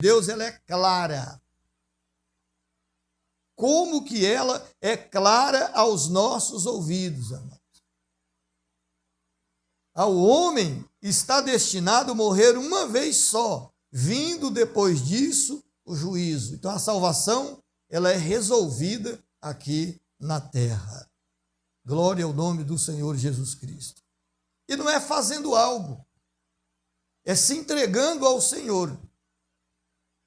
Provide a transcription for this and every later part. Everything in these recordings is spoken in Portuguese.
Deus, ela é clara. Como que ela é clara aos nossos ouvidos, amados? Ao homem está destinado a morrer uma vez só, vindo depois disso o juízo. Então a salvação, ela é resolvida aqui na terra. Glória ao nome do Senhor Jesus Cristo. E não é fazendo algo, é se entregando ao Senhor.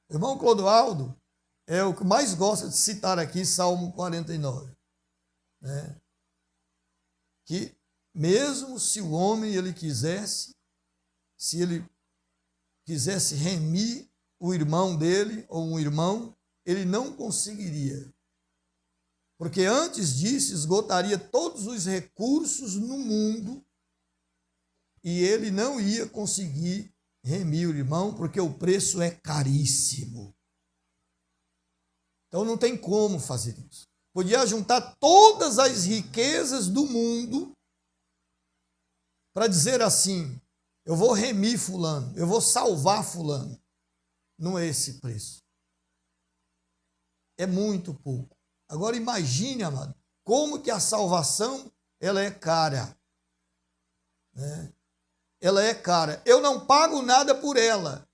O irmão Clodoaldo é o que mais gosta de citar aqui, Salmo 49. Né? Que mesmo se o homem ele quisesse, se ele quisesse remir o irmão dele ou um irmão, ele não conseguiria. Porque antes disso esgotaria todos os recursos no mundo e ele não ia conseguir remir o irmão, porque o preço é caríssimo. Então não tem como fazer isso. Podia juntar todas as riquezas do mundo para dizer assim, eu vou remir fulano, eu vou salvar fulano. Não é esse preço. É muito pouco. Agora imagine, amado, como que a salvação ela é cara. Né? Ela é cara. Eu não pago nada por ela,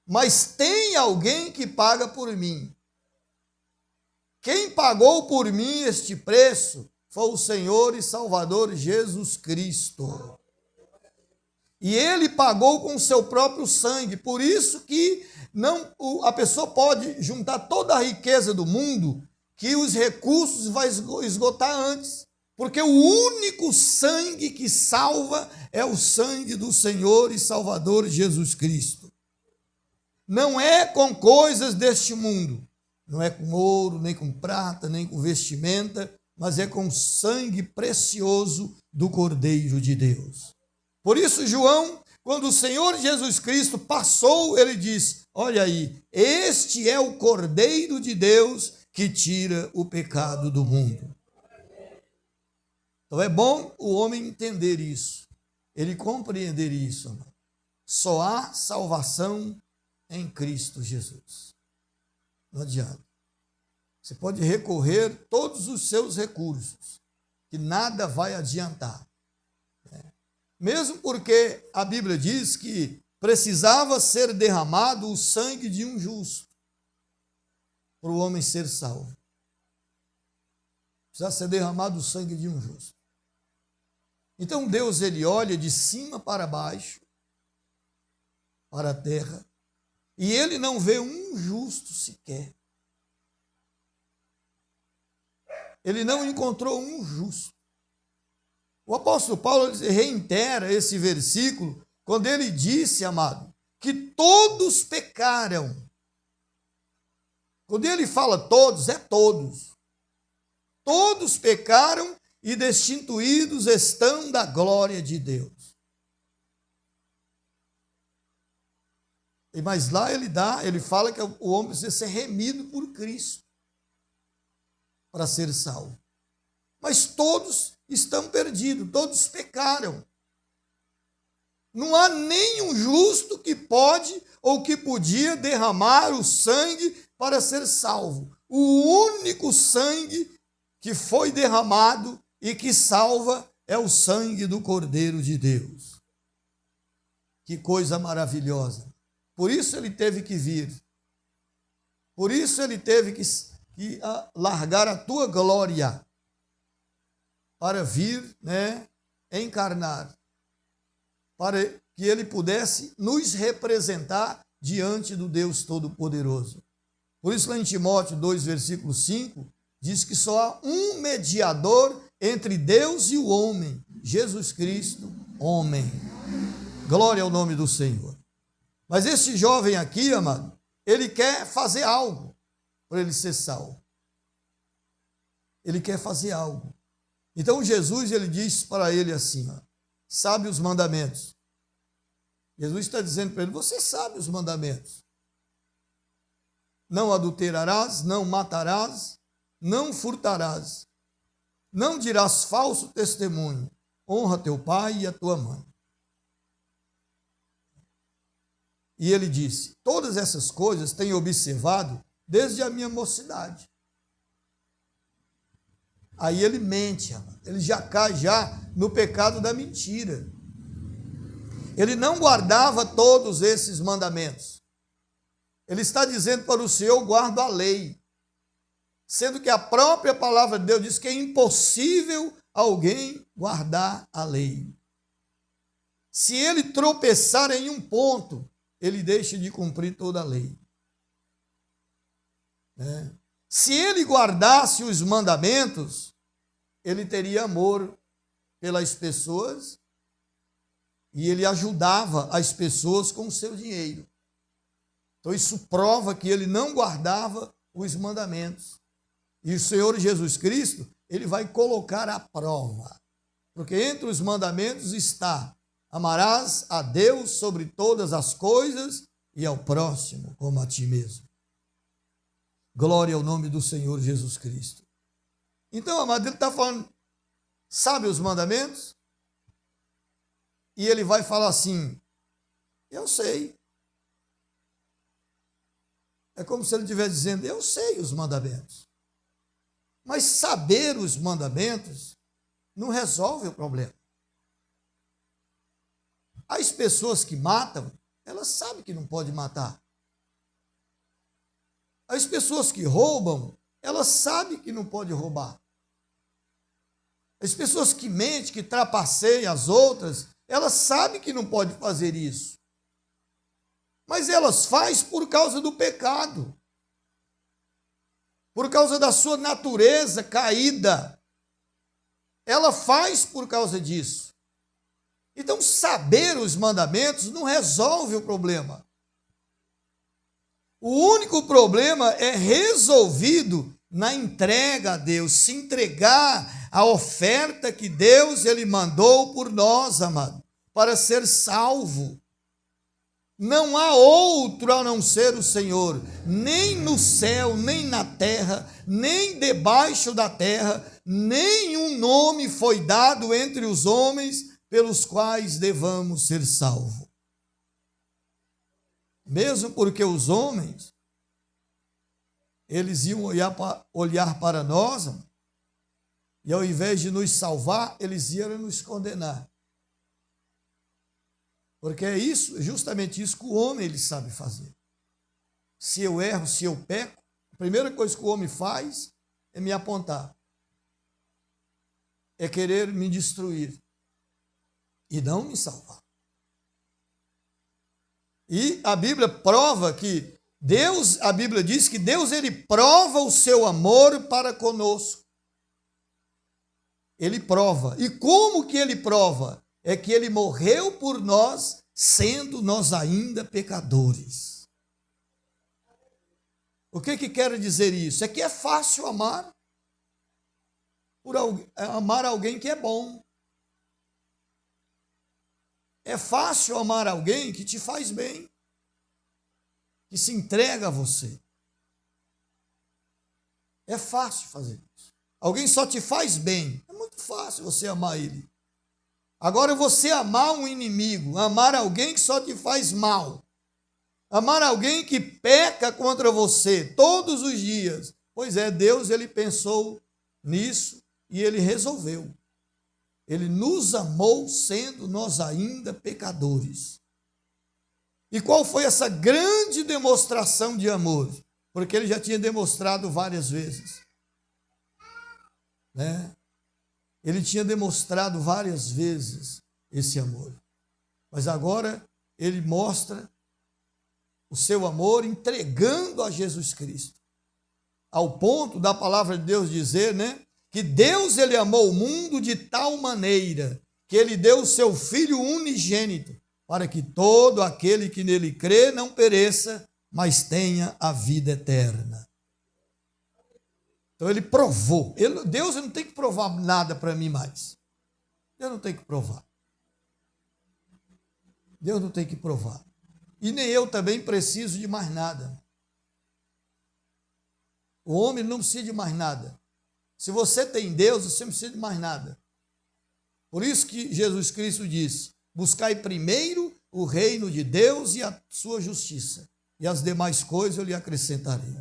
mas tem alguém que paga por mim. Quem pagou por mim este preço foi o Senhor e Salvador Jesus Cristo. E ele pagou com o seu próprio sangue. Por isso que a pessoa pode juntar toda a riqueza do mundo, que os recursos vai esgotar antes. Porque o único sangue que salva é o sangue do Senhor e Salvador Jesus Cristo. Não é com coisas deste mundo. Não é com ouro, nem com prata, nem com vestimenta, mas é com o sangue precioso do Cordeiro de Deus. Por isso, João, quando o Senhor Jesus Cristo passou, ele diz, olha aí, este é o Cordeiro de Deus que tira o pecado do mundo. Então é bom o homem entender isso, ele compreender isso. Amado. Só há salvação em Cristo Jesus. Não adianta. Você pode recorrer todos os seus recursos, que nada vai adiantar. Mesmo porque a Bíblia diz que precisava ser derramado o sangue de um justo para o homem ser salvo. Precisava ser derramado o sangue de um justo. Então Deus ele olha de cima para baixo, para a terra, e ele não vê um justo sequer. Ele não encontrou um justo. O apóstolo Paulo reitera esse versículo quando ele disse, amado, que todos pecaram. Quando ele fala todos, é todos. Todos pecaram e destituídos estão da glória de Deus. Mas lá ele fala que o homem precisa ser remido por Cristo para ser salvo. Mas todos estão perdidos, todos pecaram. Não há nenhum justo que pode ou que podia derramar o sangue para ser salvo. O único sangue que foi derramado e que salva é o sangue do Cordeiro de Deus. Que coisa maravilhosa. Por isso ele teve que vir. Por isso ele teve que largar a tua glória para vir, encarnar, para que ele pudesse nos representar diante do Deus Todo-Poderoso. Por isso lá em Timóteo 2, versículo 5, diz que só há um mediador entre Deus e o homem, Jesus Cristo, homem. Glória ao nome do Senhor. Mas esse jovem aqui, amado, ele quer fazer algo para ele ser salvo. Ele quer fazer algo. Então Jesus, ele diz para ele assim, sabe os mandamentos. Jesus está dizendo para ele, você sabe os mandamentos. Não adulterarás, não matarás, não furtarás, não dirás falso testemunho, honra teu pai e a tua mãe. E ele disse: todas essas coisas tenho observado desde a minha mocidade. Aí ele mente, ele já cai no pecado da mentira. Ele não guardava todos esses mandamentos. Ele está dizendo para o Senhor: guardo a lei. Sendo que a própria palavra de Deus diz que é impossível alguém guardar a lei. Se ele tropeçar em um ponto, ele deixa de cumprir toda a lei. Se ele guardasse os mandamentos, ele teria amor pelas pessoas e ele ajudava as pessoas com o seu dinheiro. Então isso prova que ele não guardava os mandamentos. E o Senhor Jesus Cristo, ele vai colocar à prova. Porque entre os mandamentos está: amarás a Deus sobre todas as coisas e ao próximo como a ti mesmo. Glória ao nome do Senhor Jesus Cristo. Então, amado, ele está falando, sabe os mandamentos? E ele vai falar assim: eu sei. É como se ele estivesse dizendo: eu sei os mandamentos. Mas saber os mandamentos não resolve o problema. As pessoas que matam, elas sabem que não pode matar. As pessoas que roubam, elas sabem que não pode roubar. As pessoas que mentem, que trapaceiam as outras, elas sabem que não pode fazer isso. Mas elas fazem por causa do pecado. Por causa da sua natureza caída. Ela faz por causa disso. Então, saber os mandamentos não resolve o problema. O único problema é resolvido na entrega a Deus, se entregar à oferta que Deus ele mandou por nós, amado, para ser salvo. Não há outro a não ser o Senhor, nem no céu, nem na terra, nem debaixo da terra, nenhum nome foi dado entre os homens pelos quais devamos ser salvos. Mesmo porque os homens, eles iam olhar para nós, e ao invés de nos salvar, eles iam nos condenar. Porque é isso, justamente isso que o homem ele sabe fazer. Se eu erro, se eu peco, a primeira coisa que o homem faz é me apontar. É querer me destruir e não me salvar. E a Bíblia prova que Deus, a Bíblia diz que Deus ele prova o seu amor para conosco. Ele prova. E como que ele prova? É que ele morreu por nós, sendo nós ainda pecadores. O que quer dizer isso? É que é fácil amar, amar alguém que é bom. É fácil amar alguém que te faz bem, que se entrega a você. É fácil fazer isso. Alguém só te faz bem, é muito fácil você amar ele. Agora, você amar um inimigo, amar alguém que só te faz mal, amar alguém que peca contra você todos os dias. Pois é, Deus ele pensou nisso e ele resolveu. Ele nos amou sendo nós ainda pecadores. E qual foi essa grande demonstração de amor? Porque ele já tinha demonstrado várias vezes. Ele tinha demonstrado várias vezes esse amor. Mas agora ele mostra o seu amor entregando a Jesus Cristo. Ao ponto da palavra de Deus dizer, que Deus ele amou o mundo de tal maneira que ele deu o seu Filho unigênito para que todo aquele que nele crê não pereça, mas tenha a vida eterna. Então ele provou. Deus não tem que provar nada para mim mais. Deus não tem que provar. Deus não tem que provar. E nem eu também preciso de mais nada. O homem não precisa de mais nada. Se você tem Deus, você não precisa de mais nada. Por isso que Jesus Cristo disse: buscai primeiro o reino de Deus e a sua justiça, e as demais coisas eu lhe acrescentarei.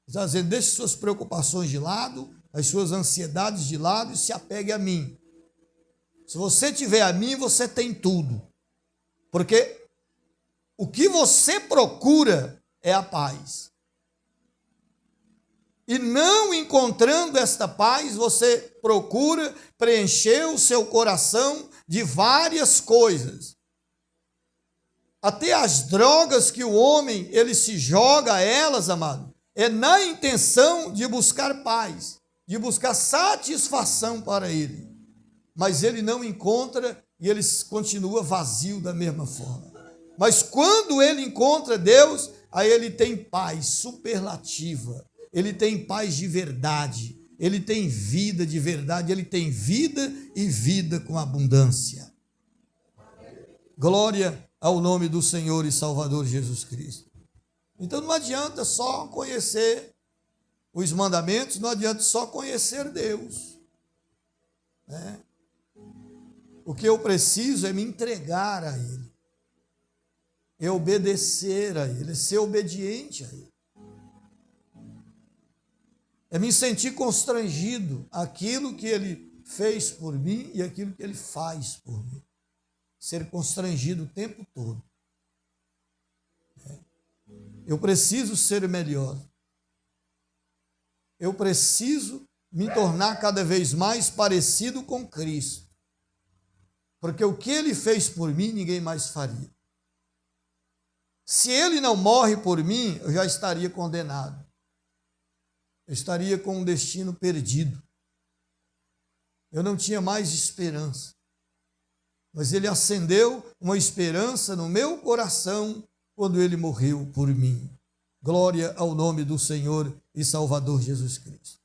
Está dizendo, deixe suas preocupações de lado, as suas ansiedades de lado e se apegue a mim. Se você tiver a mim, você tem tudo. Porque o que você procura é a paz. E não encontrando esta paz, você procura preencher o seu coração de várias coisas. Até as drogas que o homem, ele se joga a elas, amado, é na intenção de buscar paz, de buscar satisfação para ele. Mas ele não encontra e ele continua vazio da mesma forma. Mas quando ele encontra Deus, aí ele tem paz superlativa, ele tem paz de verdade, ele tem vida de verdade, ele tem vida e vida com abundância. Glória ao nome do Senhor e Salvador Jesus Cristo. Então não adianta só conhecer os mandamentos, não adianta só conhecer Deus, né? O que eu preciso é me entregar a Ele, é obedecer a Ele, é ser obediente a Ele, é me sentir constrangido àquilo que Ele fez por mim e aquilo que Ele faz por mim, ser constrangido o tempo todo. Eu preciso ser melhor, eu preciso me tornar cada vez mais parecido com Cristo, porque o que Ele fez por mim, ninguém mais faria. Se Ele não morre por mim, eu já estaria condenado. Eu estaria com um destino perdido. Eu não tinha mais esperança. Mas Ele acendeu uma esperança no meu coração quando Ele morreu por mim. Glória ao nome do Senhor e Salvador Jesus Cristo.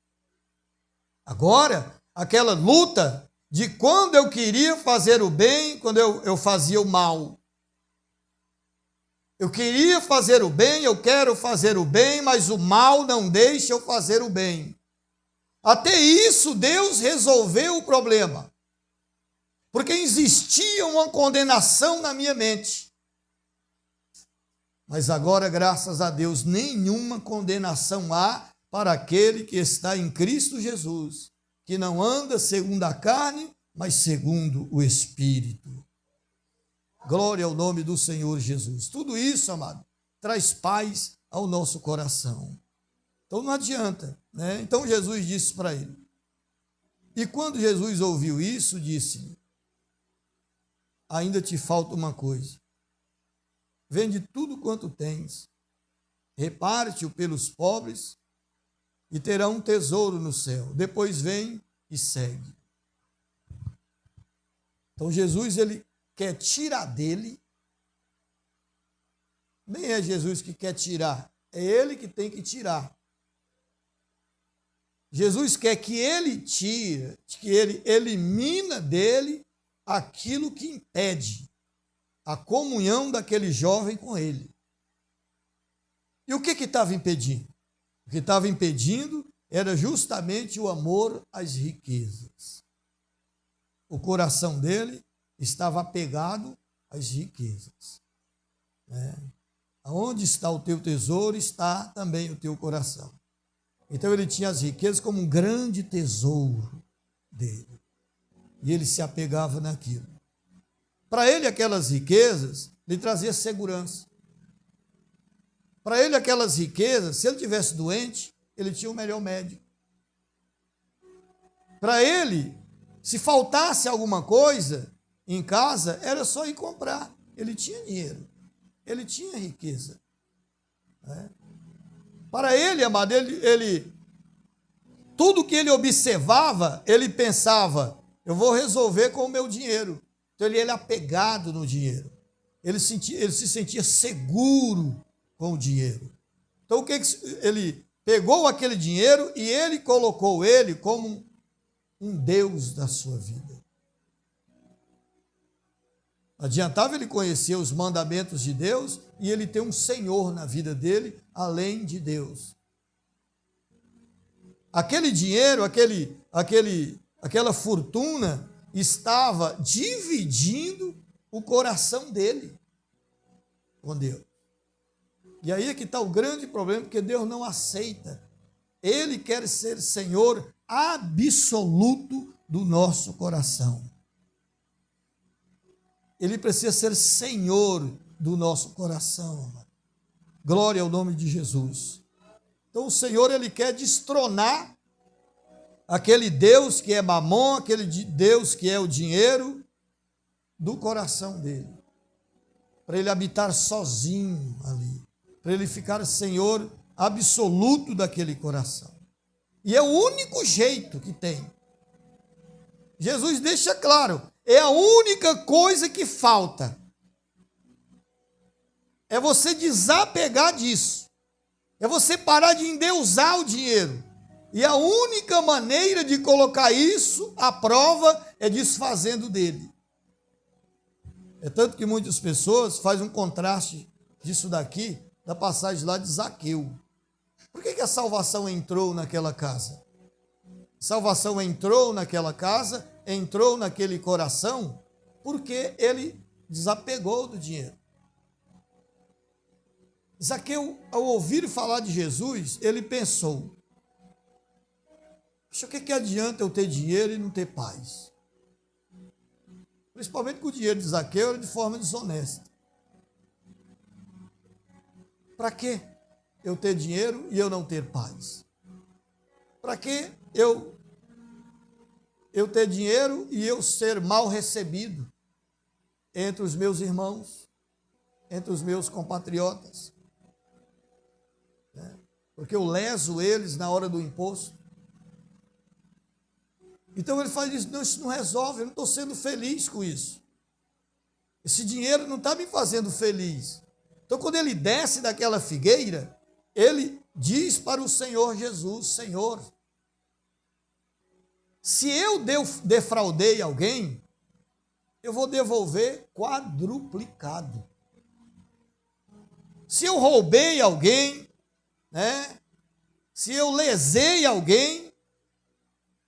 Agora, aquela luta de quando eu queria fazer o bem, quando eu fazia o mal. Eu queria fazer o bem, eu quero fazer o bem, mas o mal não deixa eu fazer o bem. Até isso Deus resolveu o problema. Porque existia uma condenação na minha mente. Mas agora, graças a Deus, nenhuma condenação há para aquele que está em Cristo Jesus, que não anda segundo a carne, mas segundo o Espírito. Glória ao nome do Senhor Jesus. Tudo isso, amado, traz paz ao nosso coração. Então não adianta, né? Então Jesus disse para ele. E quando Jesus ouviu isso, disse-lhe, ainda te falta uma coisa. Vende tudo quanto tens, reparte-o pelos pobres e terá um tesouro no céu. Depois vem e segue. Então Jesus, ele quer tirar dele. Nem é Jesus que quer tirar, é ele que tem que tirar. Jesus quer que ele tire, que ele elimina dele aquilo que impede a comunhão daquele jovem com ele. E o que estava impedindo? O que estava impedindo era justamente o amor às riquezas. O coração dele estava apegado às riquezas. Aonde está o teu tesouro, está também o teu coração. Então ele tinha as riquezas como um grande tesouro dele. E ele se apegava naquilo. Para ele, aquelas riquezas lhe traziam segurança. Para ele, aquelas riquezas, se ele tivesse doente, ele tinha o melhor médico. Para ele, se faltasse alguma coisa em casa, era só ir comprar. Ele tinha dinheiro, ele tinha riqueza. Para ele, amado, tudo que ele observava, ele pensava, eu vou resolver com o meu dinheiro. Então ele era apegado no dinheiro. Ele se sentia seguro com o dinheiro. Então o que ele pegou aquele dinheiro e ele colocou ele como um Deus da sua vida. Adiantava ele conhecer os mandamentos de Deus e ele ter um Senhor na vida dele, além de Deus. Aquele dinheiro, aquela fortuna estava dividindo o coração dele. com Deus. E aí é que está o grande problema, porque Deus não aceita. Ele quer ser Senhor absoluto do nosso coração. Ele precisa ser Senhor do nosso coração. Glória ao nome de Jesus. Então o Senhor, ele quer destronar aquele Deus que é Mamon, aquele Deus que é o dinheiro, do coração dele. Para ele habitar sozinho ali. Para ele ficar Senhor absoluto daquele coração. E é o único jeito que tem. Jesus deixa claro, é a única coisa que falta. É você desapegar disso. É você parar de endeusar o dinheiro. E a única maneira de colocar isso à prova é desfazendo dele. É tanto que muitas pessoas fazem um contraste disso daqui, da passagem lá de Zaqueu. Por que a salvação entrou naquela casa? A salvação entrou naquela casa, entrou naquele coração, porque ele desapegou do dinheiro. Zaqueu, ao ouvir falar de Jesus, ele pensou: o que adianta eu ter dinheiro e não ter paz? Principalmente que o dinheiro de Zaqueu era de forma desonesta. Para que eu ter dinheiro e eu não ter paz? Para que eu ter dinheiro e eu ser mal recebido entre os meus irmãos, entre os meus compatriotas? Porque eu leso eles na hora do imposto. Então ele faz isso, não, isso não resolve, eu não estou sendo feliz com isso. Esse dinheiro não está me fazendo feliz. Então quando ele desce daquela figueira, ele diz para o Senhor Jesus: Senhor, se eu defraudei alguém, eu vou devolver quadruplicado. Se eu roubei alguém, se eu lesei alguém,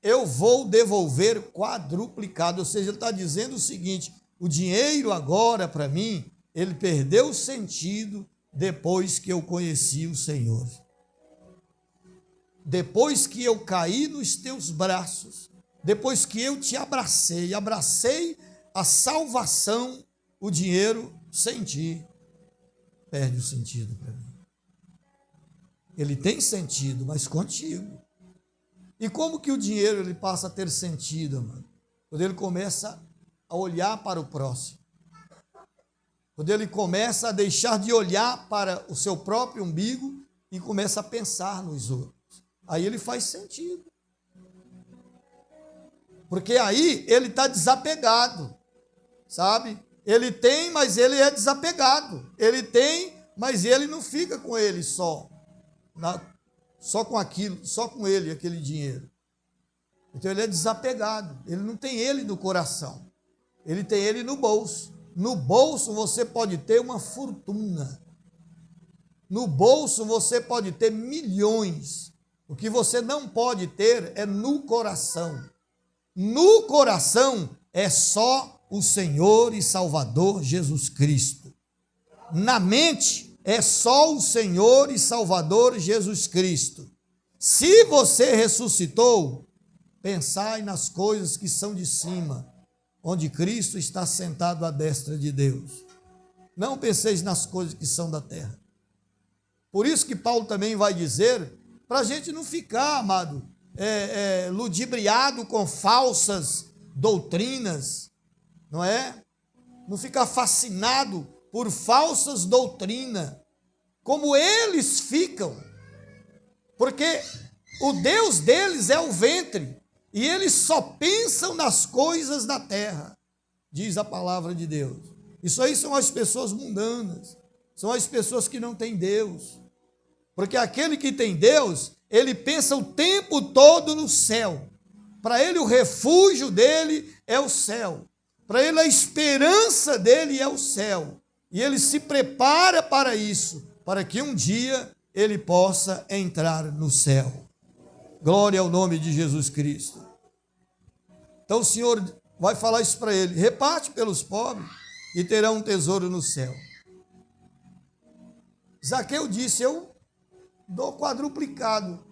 eu vou devolver quadruplicado. Ou seja, ele está dizendo o seguinte: o dinheiro agora, para mim, ele perdeu o sentido depois que eu conheci o Senhor. Depois que eu caí nos teus braços, depois que eu te abracei a salvação, o dinheiro sem ti perde o sentido para mim. Ele tem sentido, mas contigo. E como que o dinheiro ele passa a ter sentido, mano? Quando ele começa a olhar para o próximo. Quando ele começa a deixar de olhar para o seu próprio umbigo e começa a pensar nos outros. Aí ele faz sentido. Porque aí ele está desapegado, sabe? Ele tem, mas ele é desapegado. Ele tem, mas ele não fica com ele só com aquilo, só com ele, aquele dinheiro. Então ele é desapegado, ele não tem ele no coração, ele tem ele no bolso. No bolso você pode ter uma fortuna, no bolso você pode ter milhões, o que você não pode ter é no coração. No coração é só o Senhor e Salvador Jesus Cristo. Na mente é só o Senhor e Salvador Jesus Cristo. Se você ressuscitou, pensai nas coisas que são de cima, onde Cristo está sentado à destra de Deus. Não penseis nas coisas que são da terra. Por isso que Paulo também vai dizer, para a gente não ficar, amado, ludibriado com falsas doutrinas, não é? Não ficar fascinado por falsas doutrinas, como eles ficam, porque o Deus deles é o ventre, e eles só pensam nas coisas da terra, diz a palavra de Deus. Isso aí são as pessoas mundanas, são as pessoas que não têm Deus, porque aquele que tem Deus, ele pensa o tempo todo no céu. Para ele o refúgio dele é o céu, para ele a esperança dele é o céu, e ele se prepara para isso, para que um dia ele possa entrar no céu. Glória ao nome de Jesus Cristo. Então o Senhor vai falar isso para ele: reparte pelos pobres e terão um tesouro no céu. Zaqueu disse: eu dou quadruplicado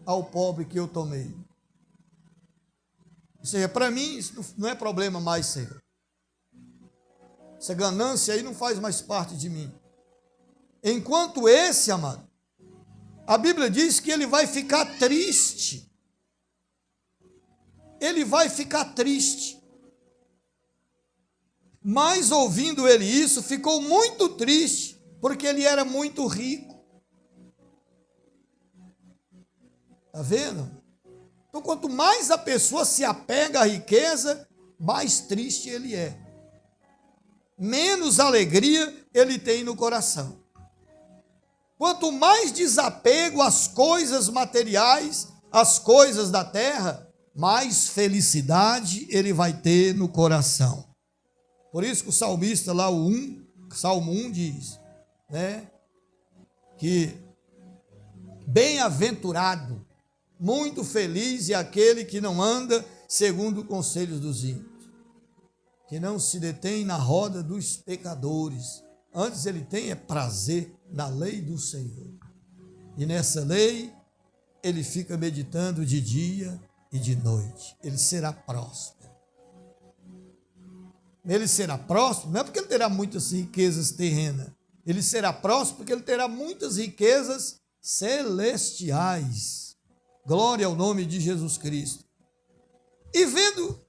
ao pobre que eu tomei. Ou seja, para mim isso não é problema mais, Senhor. Essa ganância aí não faz mais parte de mim. Enquanto esse, amado, a Bíblia diz que ele vai ficar triste. Ele vai ficar triste. Mas ouvindo ele isso, ficou muito triste, porque ele era muito rico. Está vendo? Então, quanto mais a pessoa se apega à riqueza, mais triste ele é. Menos alegria ele tem no coração. Quanto mais desapego às coisas materiais, às coisas da terra, mais felicidade ele vai ter no coração. Por isso que o salmista lá, Salmo 1 diz, né, que bem-aventurado, muito feliz é aquele que não anda segundo os conselhos dos ímpios, que não se detém na roda dos pecadores, antes ele tem prazer na lei do Senhor. E nessa lei ele fica meditando de dia e de noite. Ele será próspero. Ele será próspero, não é porque ele terá muitas riquezas terrenas. Ele será próspero porque ele terá muitas riquezas celestiais. Glória ao nome de Jesus Cristo. E vendo,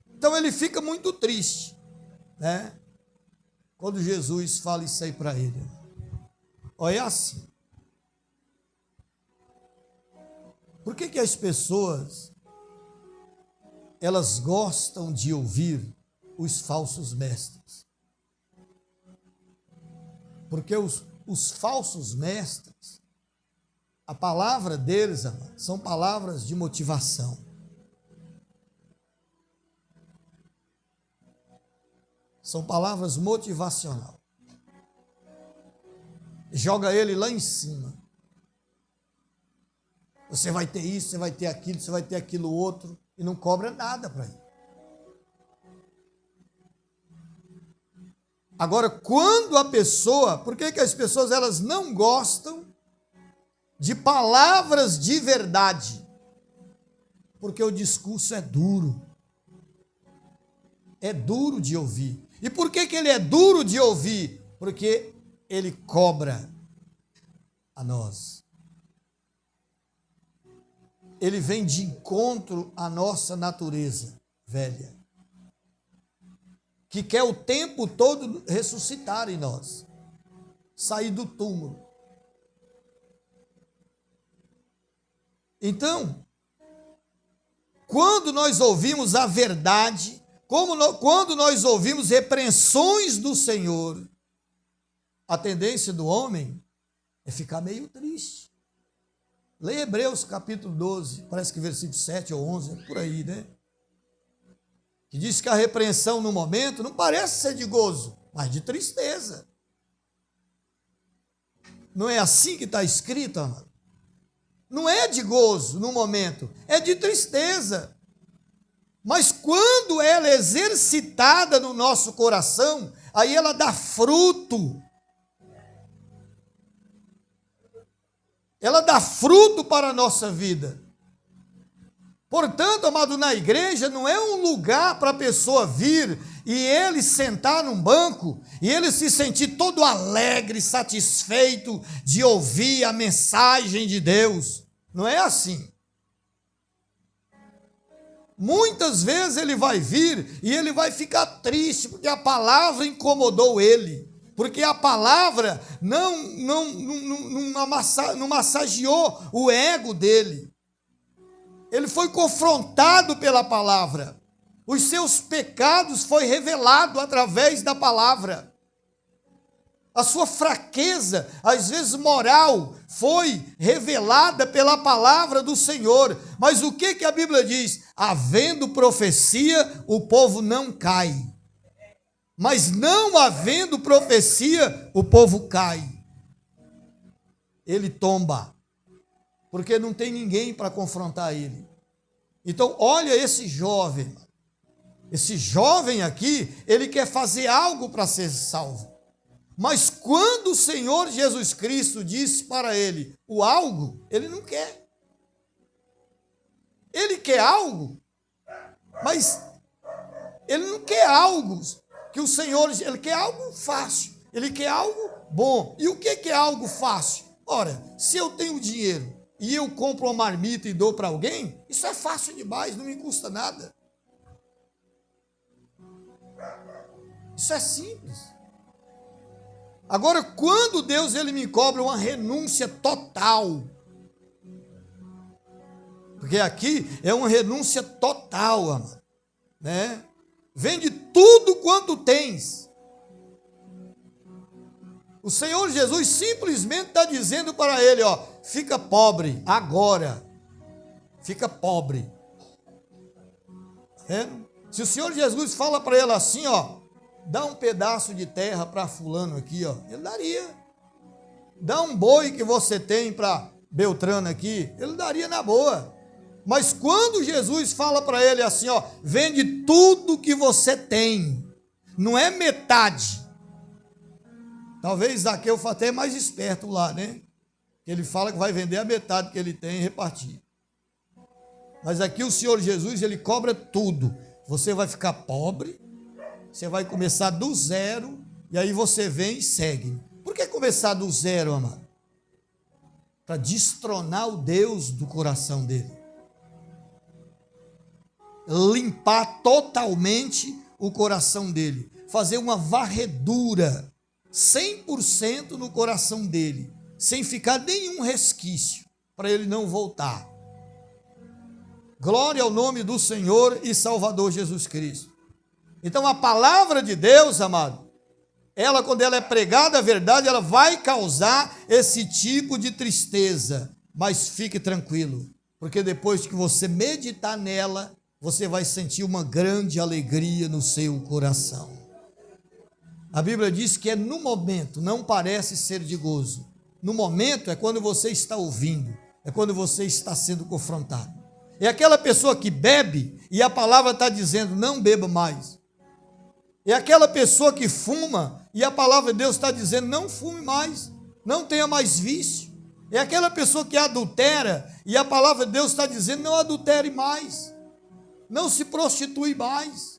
então ele fica muito triste, né? Quando Jesus fala isso aí para ele. Olha, é assim. Por que as pessoas, elas gostam de ouvir os falsos mestres? Porque os falsos mestres, a palavra deles, amado, são palavras de motivação. São palavras motivacionais. Joga ele lá em cima. Você vai ter isso, você vai ter aquilo, você vai ter aquilo outro, e não cobra nada para ele. Agora, quando a pessoa, por que as pessoas elas não gostam de palavras de verdade? Porque o discurso é duro. É duro de ouvir. E por que ele é duro de ouvir? Porque ele cobra a nós. Ele vem de encontro à nossa natureza velha, que quer o tempo todo ressuscitar em nós, sair do túmulo. Então, quando nós ouvimos a verdade, quando nós ouvimos repreensões do Senhor, a tendência do homem é ficar meio triste. Leia Hebreus capítulo 12, parece que versículo 7 ou 11, por aí, né? Que diz que a repreensão no momento não parece ser de gozo, mas de tristeza. Não é assim que está escrito, amado? Não é de gozo no momento, é de tristeza. Mas quando ela é exercitada no nosso coração, aí ela dá fruto. Ela dá fruto para a nossa vida. Portanto, amado, na igreja não é um lugar para a pessoa vir e ele sentar num banco e ele se sentir todo alegre, satisfeito de ouvir a mensagem de Deus. Não é assim. Muitas vezes ele vai vir e ele vai ficar triste porque a palavra incomodou ele. Porque a palavra não massageou o ego dele. Ele foi confrontado pela palavra. Os seus pecados foi revelado através da palavra. A sua fraqueza, às vezes moral, foi revelada pela palavra do Senhor. Mas o que a Bíblia diz? Havendo profecia, o povo não cai. Mas não havendo profecia, o povo cai. Ele tomba. Porque não tem ninguém para confrontar ele. Então, olha esse jovem. Esse jovem aqui, ele quer fazer algo para ser salvo. Mas quando o Senhor Jesus Cristo disse para ele o algo, ele não quer. Ele quer algo, mas ele não quer algo que o Senhor, ele quer algo fácil, ele quer algo bom. E o que é algo fácil? Ora, se eu tenho dinheiro e eu compro uma marmita e dou para alguém, isso é fácil demais, não me custa nada. Isso é simples. Agora, quando Deus ele me cobra uma renúncia total, porque aqui é uma renúncia total, amado, né? Vende tudo quanto tens. O Senhor Jesus simplesmente está dizendo para ele, ó, fica pobre agora, fica pobre. Tá vendo? Se o Senhor Jesus fala para ele assim, ó, dá um pedaço de terra para fulano aqui, ó, ele daria. Dá um boi que você tem para Beltrano aqui, ele daria na boa. Mas quando Jesus fala para ele assim, ó, vende tudo que você tem, não é metade. Talvez Zaqueu foi até mais esperto lá, né? Ele fala que vai vender a metade que ele tem e repartir. Mas aqui o Senhor Jesus, ele cobra tudo. Você vai ficar pobre, você vai começar do zero, e aí você vem e segue. Por que começar do zero, amado? Para destronar o Deus do coração dele. Limpar totalmente o coração dele. Fazer uma varredura 100% no coração dele, sem ficar nenhum resquício, para ele não voltar. Glória ao nome do Senhor e Salvador Jesus Cristo. Então a palavra de Deus, amado, ela quando ela é pregada a verdade, ela vai causar esse tipo de tristeza, mas fique tranquilo, porque depois que você meditar nela, você vai sentir uma grande alegria no seu coração. A Bíblia diz que é no momento, não parece ser de gozo. No momento é quando você está ouvindo, é quando você está sendo confrontado. É aquela pessoa que bebe e a palavra está dizendo, não beba mais. É aquela pessoa que fuma e a palavra de Deus está dizendo, não fume mais, não tenha mais vício. É aquela pessoa que adultera e a palavra de Deus está dizendo, não adultere mais, não se prostitui mais.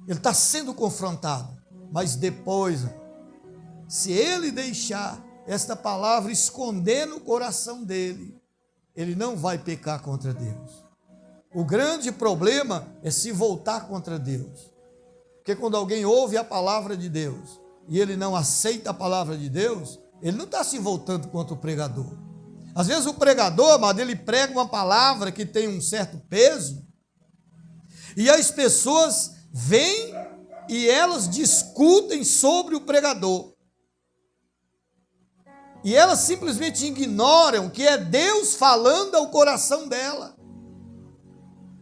Ele está sendo confrontado, mas depois, se ele deixar esta palavra esconder no coração dele, ele não vai pecar contra Deus. O grande problema é se voltar contra Deus. Porque quando alguém ouve a palavra de Deus e ele não aceita a palavra de Deus, ele não está se voltando contra o pregador. Às vezes o pregador, amado, ele prega uma palavra que tem um certo peso e as pessoas vêm e elas discutem sobre o pregador. E elas simplesmente ignoram que é Deus falando ao coração dela.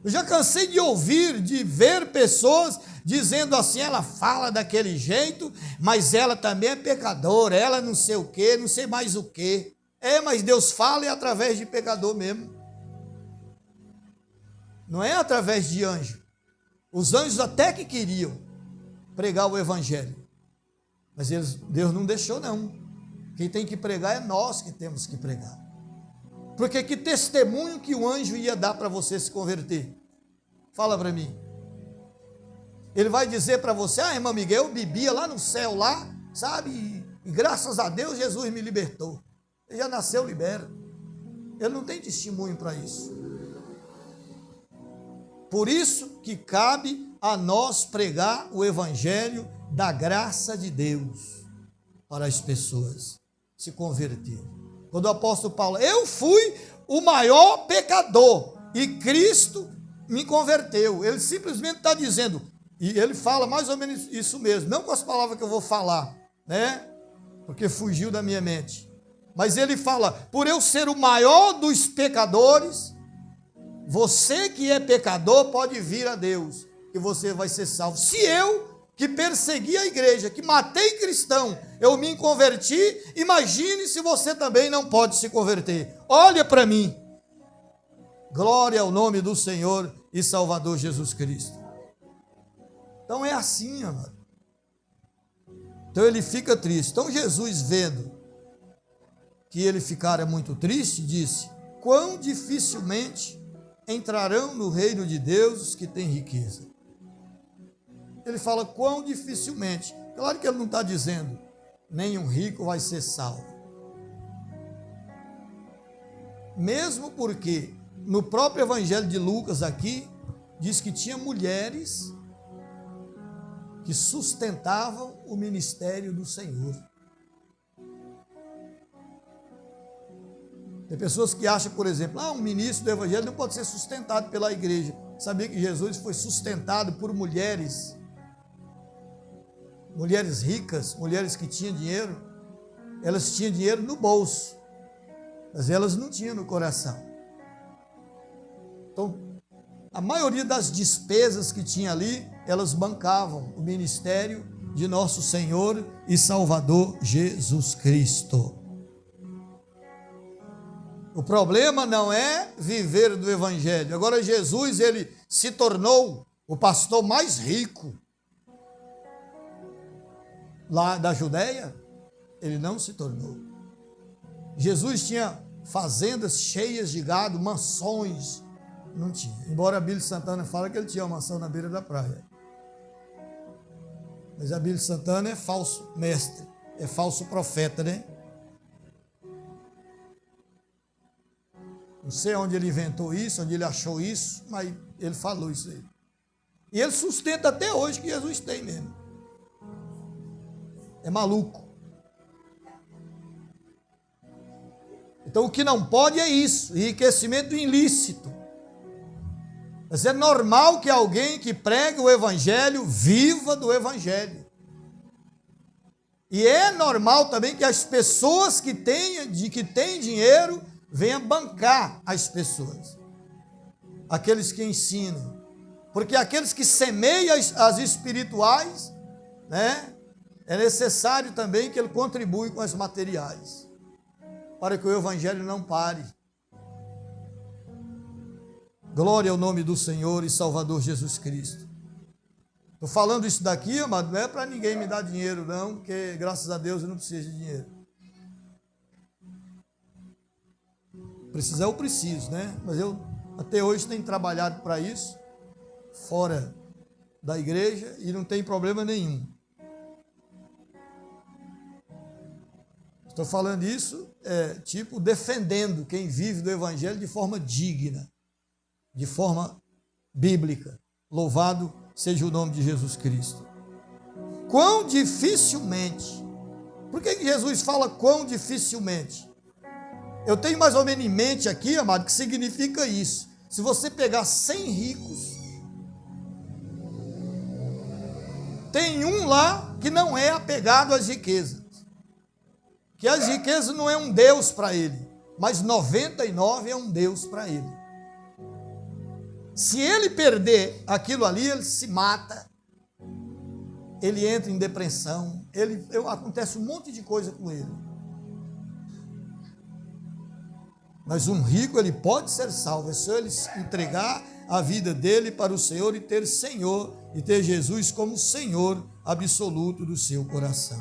Eu já cansei de ouvir, de ver pessoas dizendo assim, ela fala daquele jeito, mas ela também é pecadora, ela não sei o quê, não sei mais o quê. É, mas Deus fala é através de pecador mesmo. Não é através de anjo. Os anjos até que queriam pregar o evangelho, mas Deus não deixou não. Quem tem que pregar é nós que temos que pregar. Porque que testemunho que o anjo ia dar para você se converter? Fala para mim. Ele vai dizer para você, irmão Miguel, eu bebia lá no céu, lá, sabe? E graças a Deus Jesus me libertou. Ele já nasceu liberto. Ele não tem testemunho para isso. Por isso que cabe a nós pregar o evangelho da graça de Deus para as pessoas se converterem. Quando o apóstolo Paulo, eu fui o maior pecador e Cristo me converteu. Ele simplesmente está dizendo, e ele fala mais ou menos isso mesmo, não com as palavras que eu vou falar, né? Porque fugiu da minha mente. Mas ele fala, por eu ser o maior dos pecadores, você que é pecador pode vir a Deus, que você vai ser salvo. Se eu, que persegui a igreja, que matei cristão, eu me converti, imagine se você também não pode se converter. Olha para mim. Glória ao nome do Senhor e Salvador Jesus Cristo. Então é assim, amado. Então ele fica triste. Então Jesus, vendo que ele ficara muito triste, disse: quão dificilmente entrarão no reino de Deus os que têm riqueza. Ele fala quão dificilmente. Claro que ele não está dizendo nenhum rico vai ser salvo. Mesmo porque no próprio Evangelho de Lucas aqui, diz que tinha mulheres que sustentavam o ministério do Senhor. Tem pessoas que acham, por exemplo, um ministro do Evangelho não pode ser sustentado pela igreja. Sabia que Jesus foi sustentado por mulheres ricas, mulheres que tinham dinheiro? Elas tinham dinheiro no bolso, mas elas não tinham no coração. Então, a maioria das despesas que tinha ali, elas bancavam o ministério de nosso Senhor e Salvador Jesus Cristo. O problema não é viver do Evangelho. Agora Jesus, ele se tornou o pastor mais rico lá da Judéia. Ele não se tornou. Jesus tinha fazendas cheias de gado, mansões. Não tinha. Embora a Bíblia Santana fala que ele tinha uma mansão na beira da praia. Mas a Bíblia Santana é falso mestre, é falso profeta, né? Não sei onde ele inventou isso, onde ele achou isso, mas ele falou isso aí. E ele sustenta até hoje que Jesus tem mesmo. É maluco. Então o que não pode é isso, enriquecimento ilícito. Mas é normal que alguém que prega o Evangelho viva do Evangelho. E é normal também que as pessoas que têm dinheiro venham bancar as pessoas. Aqueles que ensinam. Porque aqueles que semeiam as espirituais, né, é necessário também que ele contribua com as materiais, para que o Evangelho não pare. Glória ao nome do Senhor e Salvador Jesus Cristo. Estou falando isso daqui, amado, não é para ninguém me dar dinheiro, não, porque graças a Deus eu não preciso de dinheiro. Precisar eu preciso, né? Mas eu até hoje tenho trabalhado para isso, fora da igreja, e não tem problema nenhum. Estou falando isso, defendendo quem vive do Evangelho de forma digna, de forma bíblica. Louvado seja o nome de Jesus Cristo. Quão dificilmente, por que Jesus fala quão dificilmente? Eu tenho mais ou menos em mente aqui, amado, que significa isso. Se você pegar 100 ricos, tem um lá que não é apegado às riquezas. Que as riquezas não é um Deus para ele, mas 99 é um Deus para ele. Se ele perder aquilo ali, ele se mata, ele entra em depressão, acontece um monte de coisa com ele. Mas um rico, ele pode ser salvo, é só ele entregar a vida dele para o Senhor e ter Jesus como Senhor absoluto do seu coração.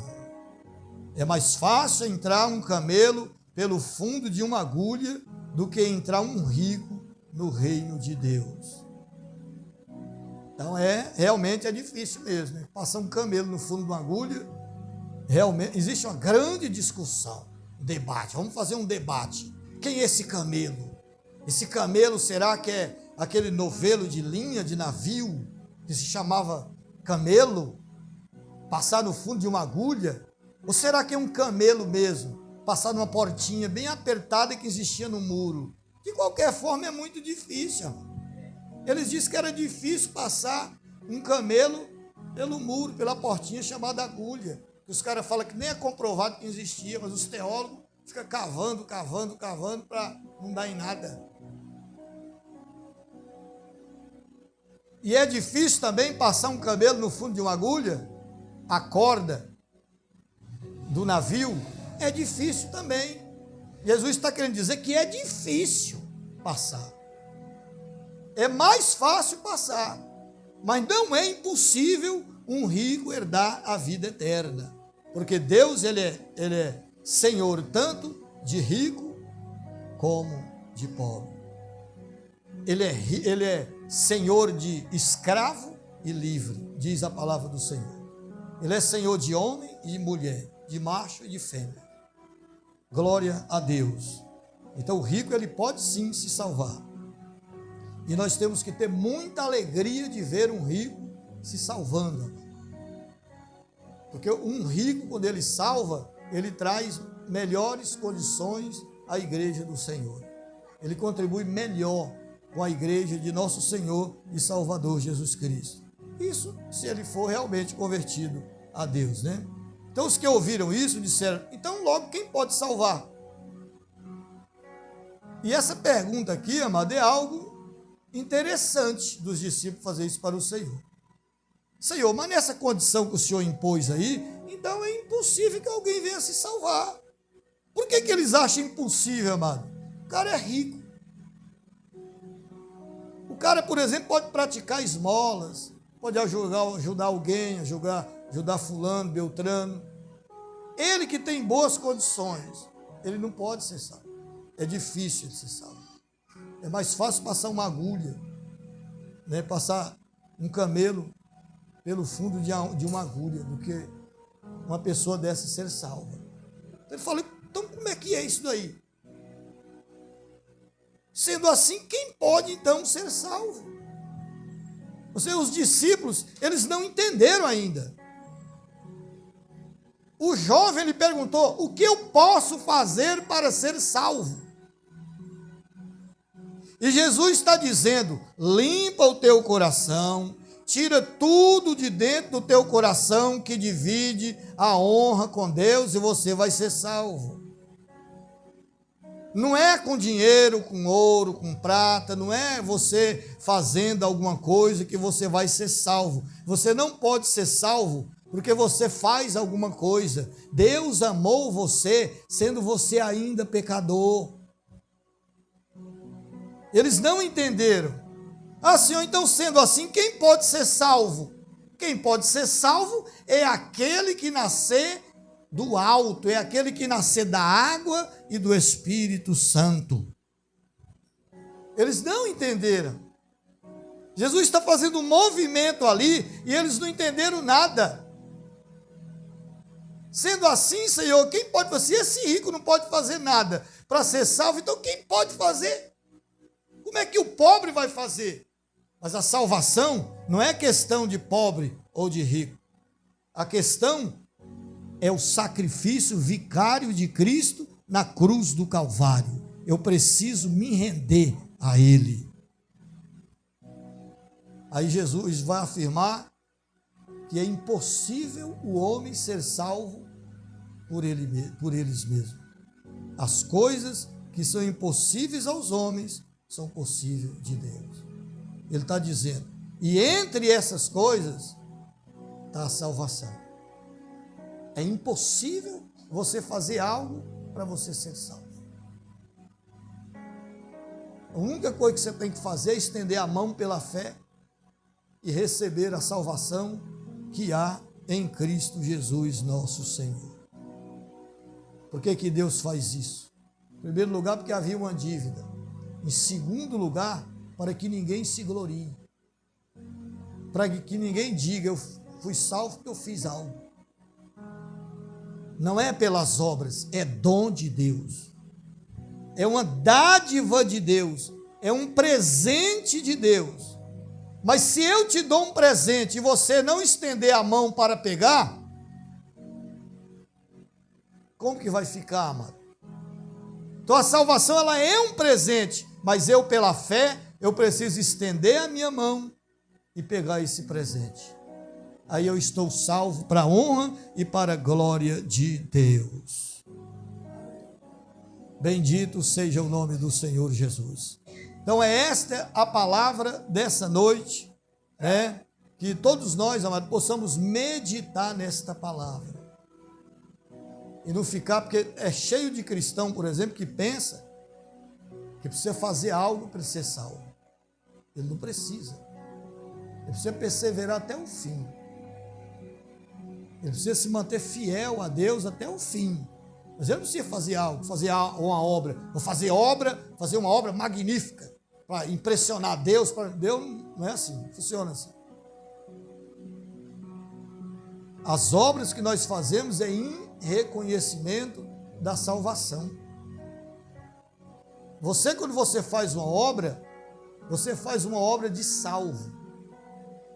É mais fácil entrar um camelo pelo fundo de uma agulha do que entrar um rico no reino de Deus. Então realmente é difícil mesmo, né? Passar um camelo no fundo de uma agulha, realmente existe uma grande discussão, debate. Vamos fazer um debate. Quem é esse camelo? Esse camelo será que é aquele novelo de linha de navio que se chamava camelo, passar no fundo de uma agulha? Ou será que é um camelo mesmo, passar numa portinha bem apertada que existia no muro? De qualquer forma é muito difícil. Eles disseram que era difícil passar um camelo pelo muro, pela portinha chamada agulha. Os caras falam que nem é comprovado que existia, mas os teólogos ficam cavando para não dar em nada. E é difícil também passar um camelo no fundo de uma agulha, a corda do navio, é difícil também. Jesus está querendo dizer que é difícil passar. É mais fácil passar, mas não é impossível um rico herdar a vida eterna. Porque Deus, ele é Senhor tanto de rico como de pobre. Ele é Senhor de escravo e livre, diz a palavra do Senhor. Ele é Senhor de homem e de mulher, de macho e de fêmea. Glória a Deus. Então o rico, ele pode sim se salvar. E nós temos que ter muita alegria de ver um rico se salvando. Porque um rico, quando ele salva, ele traz melhores condições à igreja do Senhor. Ele contribui melhor com a igreja de nosso Senhor e Salvador Jesus Cristo. Isso se ele for realmente convertido a Deus, né? Então os que ouviram isso disseram, então logo quem pode salvar? E essa pergunta aqui, amado, é algo interessante dos discípulos fazer isso para o Senhor. Senhor, mas nessa condição que o Senhor impôs aí, então é impossível que alguém venha se salvar. Por que eles acham impossível, amado? O cara é rico. O cara, por exemplo, pode praticar esmolas, pode ajudar alguém, ajudar fulano, beltrano. Ele que tem boas condições, ele não pode ser salvo. É difícil ele ser salvo. É mais fácil passar uma agulha, né? Passar um camelo pelo fundo de uma agulha do que uma pessoa dessa ser salva. Então ele falou, então como é que é isso daí? Sendo assim, quem pode então ser salvo? Ou seja, os discípulos, eles não entenderam ainda. O jovem, ele perguntou, o que eu posso fazer para ser salvo? E Jesus está dizendo, limpa o teu coração, tira tudo de dentro do teu coração que divide a honra com Deus e você vai ser salvo. Não é com dinheiro, com ouro, com prata, não é você fazendo alguma coisa que você vai ser salvo. Você não pode ser salvo porque você faz alguma coisa. Deus amou você, sendo você ainda pecador. Eles não entenderam. Ah, Senhor, então sendo assim, quem pode ser salvo? Quem pode ser salvo é aquele que nascer do alto, é aquele que nascer da água e do Espírito Santo. Eles não entenderam. Jesus está fazendo um movimento ali e eles não entenderam nada. Sendo assim, Senhor, quem pode fazer? Se esse rico não pode fazer nada para ser salvo, então quem pode fazer? Como é que o pobre vai fazer? Mas a salvação não é questão de pobre ou de rico. A questão é o sacrifício vicário de Cristo na cruz do Calvário. Eu preciso me render a Ele. Aí Jesus vai afirmar que é impossível o homem ser salvo por eles mesmos. As coisas que são impossíveis aos homens são possíveis de Deus. Ele está dizendo, e entre essas coisas está a salvação. É impossível você fazer algo para você ser salvo. A única coisa que você tem que fazer é estender a mão pela fé e receber a salvação que há em Cristo Jesus, nosso Senhor. Por que Deus faz isso? Em primeiro lugar, porque havia uma dívida. Em segundo lugar, para que ninguém se glorie. Para que ninguém diga, eu fui salvo porque eu fiz algo. Não é pelas obras, é dom de Deus. É uma dádiva de Deus. É um presente de Deus. Mas se eu te dou um presente e você não estender a mão para pegar, como que vai ficar, amado? Então a salvação, ela é um presente, mas eu, pela fé, eu preciso estender a minha mão e pegar esse presente. Aí eu estou salvo para a honra e para a glória de Deus. Bendito seja o nome do Senhor Jesus. Então é esta a palavra dessa noite, né? Que todos nós, amados, possamos meditar nesta palavra. E não ficar, porque é cheio de cristão, por exemplo, que pensa que precisa fazer algo para ser salvo. Ele não precisa. Ele precisa perseverar até o fim. Ele precisa se manter fiel a Deus até o fim. Mas ele não precisa fazer algo, fazer uma obra. Vou fazer uma obra magnífica para impressionar Deus. Deus não é assim, não funciona assim. As obras que nós fazemos é em reconhecimento da salvação. Você, quando você faz uma obra, você faz uma obra de salvo.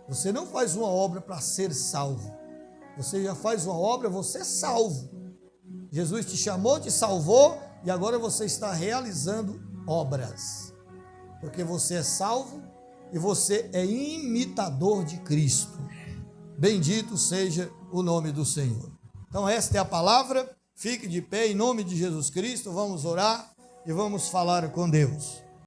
Você não faz uma obra para ser salvo. Você já faz uma obra, você é salvo. Jesus te chamou, te salvou e agora você está realizando obras. Porque você é salvo e você é imitador de Cristo. Bendito seja o nome do Senhor. Então esta é a palavra. Fique de pé em nome de Jesus Cristo. Vamos orar e vamos falar com Deus.